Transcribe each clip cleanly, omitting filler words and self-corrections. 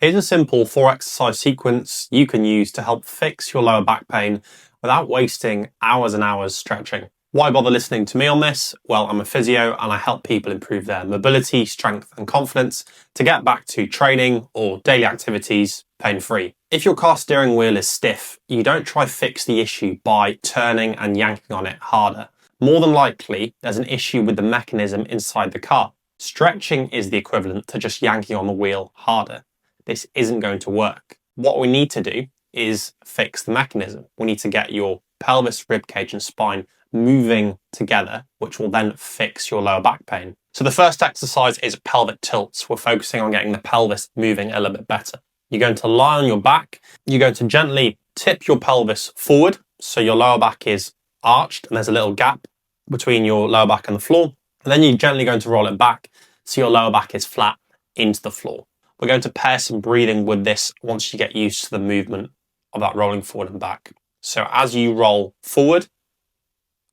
Here's a simple 4 exercise sequence you can use to help fix your lower back pain without wasting hours and hours stretching. Why bother listening to me on this? Well, I'm a physio and I help people improve their mobility, strength and confidence to get back to training or daily activities pain-free. If your car steering wheel is stiff, you don't try fix the issue by turning and yanking on it harder. More than likely, there's an issue with the mechanism inside the car. Stretching is the equivalent to just yanking on the wheel harder. This isn't going to work. What we need to do is fix the mechanism. We need to get your pelvis, rib cage and spine moving together, which will then fix your lower back pain. So the first exercise is pelvic tilts. We're focusing on getting the pelvis moving a little bit better. You're going to lie on your back. You're going to gently tip your pelvis forward so your lower back is arched and there's a little gap between your lower back and the floor. And then you're gently going to roll it back so your lower back is flat into the floor. We're going to pair some breathing with this once you get used to the movement of that rolling forward and back. So as you roll forward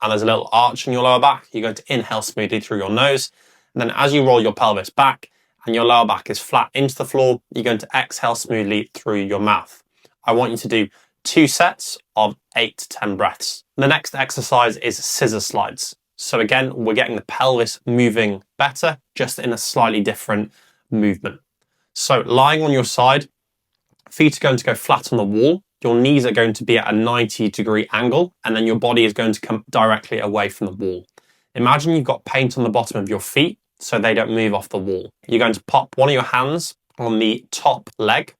and there's a little arch in your lower back, you're going to inhale smoothly through your nose. And then as you roll your pelvis back and your lower back is flat into the floor, you're going to exhale smoothly through your mouth. I want you to do 2 sets of 8 to 10 breaths. The next exercise is scissor slides. So again, we're getting the pelvis moving better, just in a slightly different movement. So lying on your side, feet are going to go flat on the wall. Your knees are going to be at a 90-degree angle, and then your body is going to come directly away from the wall. Imagine you've got paint on the bottom of your feet so they don't move off the wall. You're going to pop one of your hands on the top leg,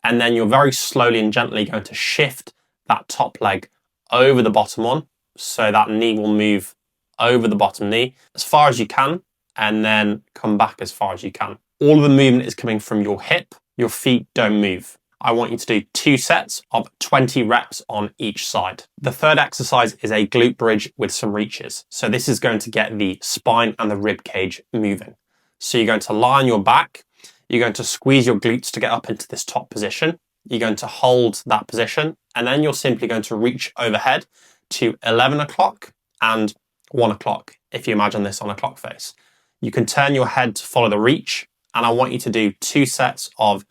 and then you're very slowly and gently going to shift that top leg over the bottom one, so that knee will move over the bottom knee as far as you can, and then come back as far as you can. All of the movement is coming from your hip. Your feet don't move. I want you to do 2 sets of 20 reps on each side. The third exercise is a glute bridge with some reaches. So this is going to get the spine and the rib cage moving. So you're going to lie on your back. You're going to squeeze your glutes to get up into this top position. You're going to hold that position, and then you're simply going to reach overhead to 11 o'clock and 1 o'clock, if you imagine this on a clock face. You can turn your head to follow the reach, and I want you to do 2 sets of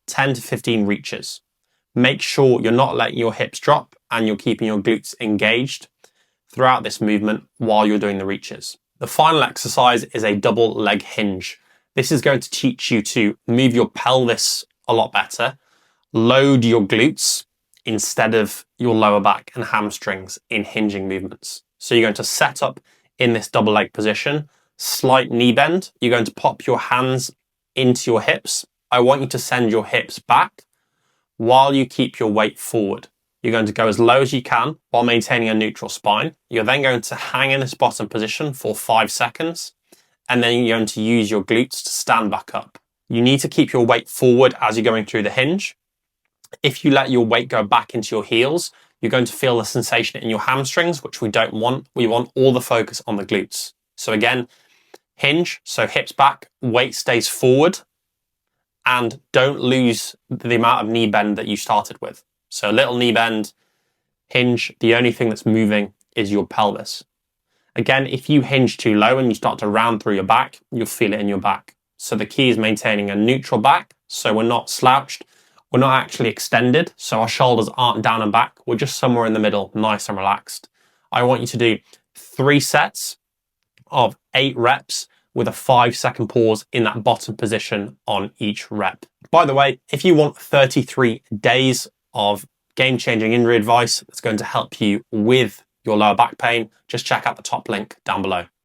10 to 15 reaches. Make sure you're not letting your hips drop and you're keeping your glutes engaged throughout this movement while you're doing the reaches. The final exercise is a double leg hinge. This is going to teach you to move your pelvis a lot better, load your glutes instead of your lower back and hamstrings in hinging movements. So you're going to set up in this double leg position, slight knee bend. You're going to pop your hands into your hips. I want you to send your hips back while you keep your weight forward. You're going to go as low as you can while maintaining a neutral spine. You're then going to hang in this bottom position for 5 seconds, and then you're going to use your glutes to stand back up. You need to keep your weight forward as you're going through the hinge. If you let your weight go back into your heels, you're going to feel the sensation in your hamstrings, which we don't want. We want all the focus on the glutes. So again, hinge, so hips back, weight stays forward, and don't lose the amount of knee bend that you started with. So a little knee bend, hinge, the only thing that's moving is your pelvis. Again, if you hinge too low and you start to round through your back, you'll feel it in your back. So the key is maintaining a neutral back, so we're not slouched, we're not actually extended, so our shoulders aren't down and back, we're just somewhere in the middle, nice and relaxed. I want you to do 3 sets of 8 reps with a 5-second pause in that bottom position on each rep. By the way, if you want 33 days of game-changing injury advice that's going to help you with your lower back pain, just check out the top link down below.